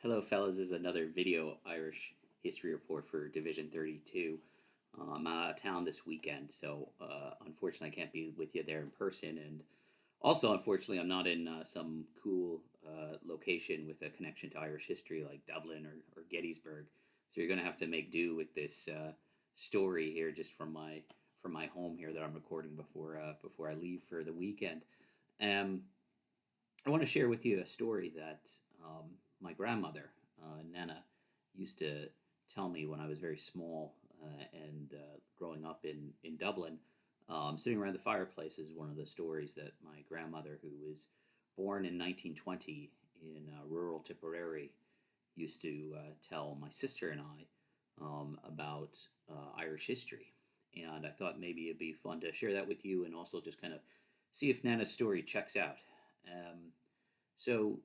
Hello, fellas. This is another video Irish history report for Division 32. I'm out of town this weekend, so unfortunately, I can't be with you there in person. And also, unfortunately, I'm not in some cool location with a connection to Irish history like Dublin or Gettysburg. So you're going to have to make do with this story here, just from my home here that I'm recording before I leave for the weekend. I want to share with you a story that my grandmother, Nana, used to tell me when I was very small and growing up in Dublin. Sitting around the fireplace is one of the stories that my grandmother, who was born in 1920 in rural Tipperary, used to tell my sister and I about Irish history. And I thought maybe it'd be fun to share that with you and also just kind of see if Nana's story checks out. So,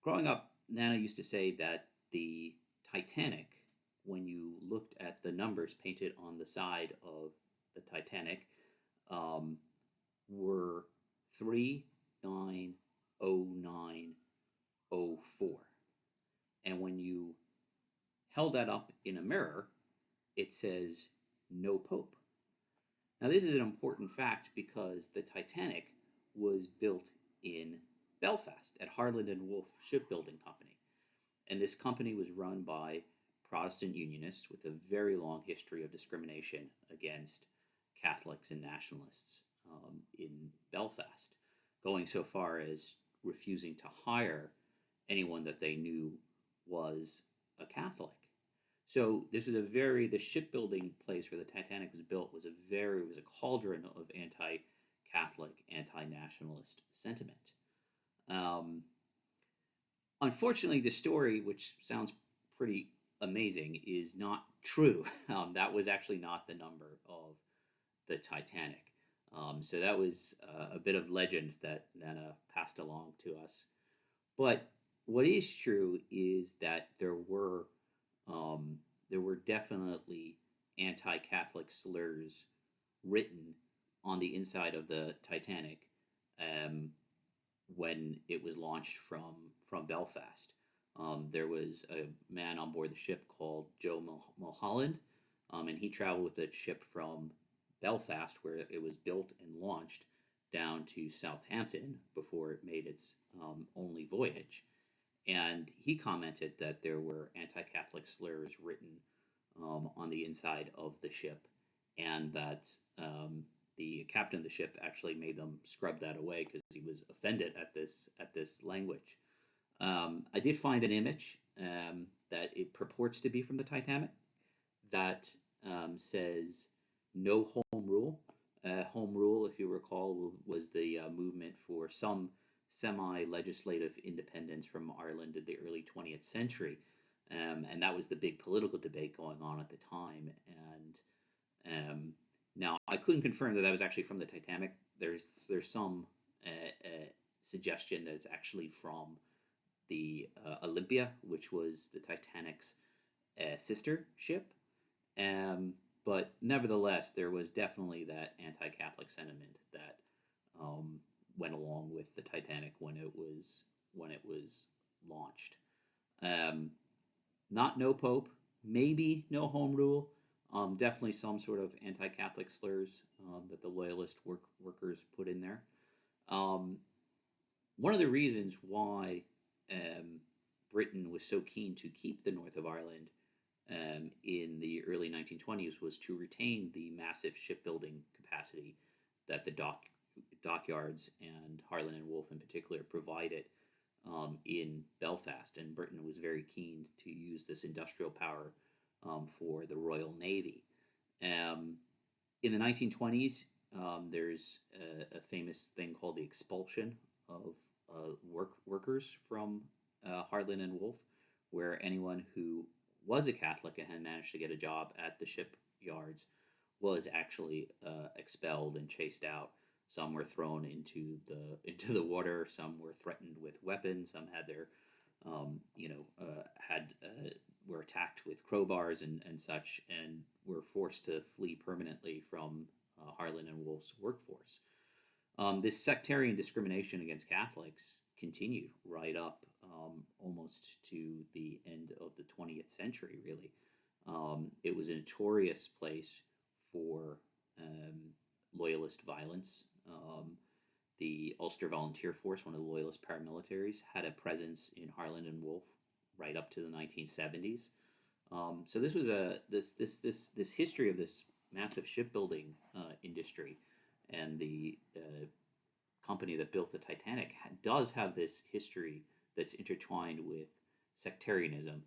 growing up, Nana used to say that the Titanic, when you looked at the numbers painted on the side of the Titanic, were 390904. And when you held that up in a mirror, it says no Pope. Now, this is an important fact because the Titanic was built in Belfast at Harland and Wolff Shipbuilding Company. And this company was run by Protestant Unionists with a very long history of discrimination against Catholics and nationalists in Belfast, going so far as refusing to hire anyone that they knew was a Catholic. So this was the shipbuilding place where the Titanic was built was a cauldron of anti-Catholic, anti-nationalist sentiment. Unfortunately, the story, which sounds pretty amazing, is not true. That was actually not the number of the Titanic. So that was a bit of legend that Nana passed along to us. But what is true is that there were definitely anti-Catholic slurs written on the inside of the Titanic when it was launched from Belfast. There was a man on board the ship called Joe Mulholland, and he traveled with the ship from Belfast, where it was built and launched, down to Southampton before it made its only voyage. And he commented that there were anti-Catholic slurs written on the inside of the ship, and that the captain of the ship actually made them scrub that away because he was offended at this language. I did find an image that it purports to be from the Titanic that says no home rule. Home rule, if you recall, was the movement for some semi-legislative independence from Ireland in the early 20th century. And that was the big political debate going on at the time. And now, I couldn't confirm that was actually from the Titanic. There's some suggestion that it's actually from the Olympia, which was the Titanic's sister ship. But nevertheless, there was definitely that anti-Catholic sentiment that went along with the Titanic when it was launched. Not no Pope, maybe no home rule. Definitely some sort of anti-Catholic slurs that the loyalist workers put in there. One of the reasons why Britain was so keen to keep the north of Ireland in the early 1920s was to retain the massive shipbuilding capacity that the dockyards and Harland and Wolff in particular provided in Belfast. And Britain was very keen to use this industrial power for the Royal Navy. In the 1920s, there's a famous thing called the expulsion of workers from Harland and Wolff, where anyone who was a Catholic and had managed to get a job at the shipyards was actually expelled and chased out. Some were thrown into the water. Some were threatened with weapons. Some had their were attacked with crowbars and such, and were forced to flee permanently from Harland and Wolff's workforce. This sectarian discrimination against Catholics continued right up almost to the end of the 20th century, really. It was a notorious place for loyalist violence. The Ulster Volunteer Force, one of the loyalist paramilitaries, had a presence in Harland and Wolff right up to the 1970s. So this was this history of this massive shipbuilding industry, and the company that built the Titanic does have this history that's intertwined with sectarianism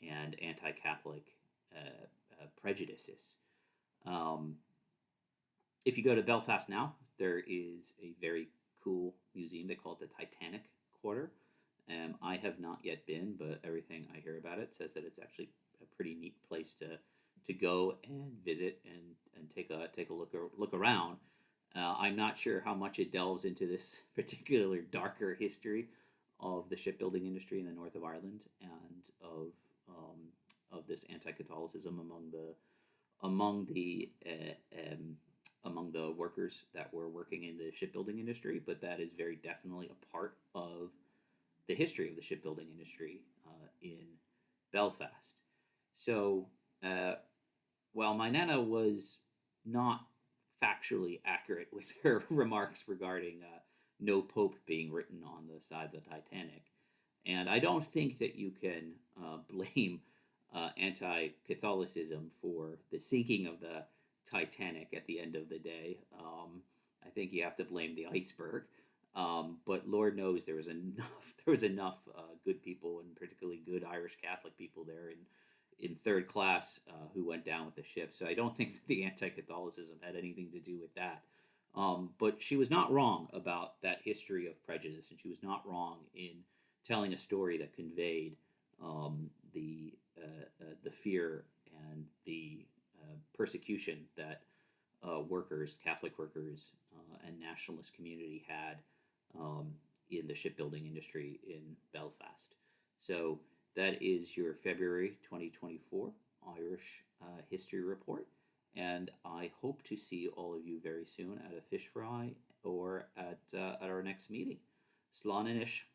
and anti-Catholic prejudices. If you go to Belfast now, there is a very cool museum. They call it the Titanic Quarter. I have not yet been, but everything I hear about it says that it's actually a pretty neat place to go and visit and take a look around. I'm not sure how much it delves into this particular darker history of the shipbuilding industry in the north of Ireland and of this anti-Catholicism among the workers that were working in the shipbuilding industry, but that is very definitely a part of the history of the shipbuilding industry in Belfast. So while my nana was not factually accurate with her remarks regarding no Pope being written on the side of the Titanic, and I don't think that you can blame anti-Catholicism for the sinking of the Titanic at the end of the day. I think you have to blame the iceberg. But Lord knows there was enough good people, and particularly good Irish Catholic people there in third class who went down with the ship. So I don't think that the anti-Catholicism had anything to do with that. But she was not wrong about that history of prejudice, and she was not wrong in telling a story that conveyed the fear and the persecution that Catholic workers, and nationalist community had in the shipbuilding industry in Belfast. So that is your February 2024 Irish History Report, and I hope to see all of you very soon at a fish fry or at our next meeting. Slán Inish.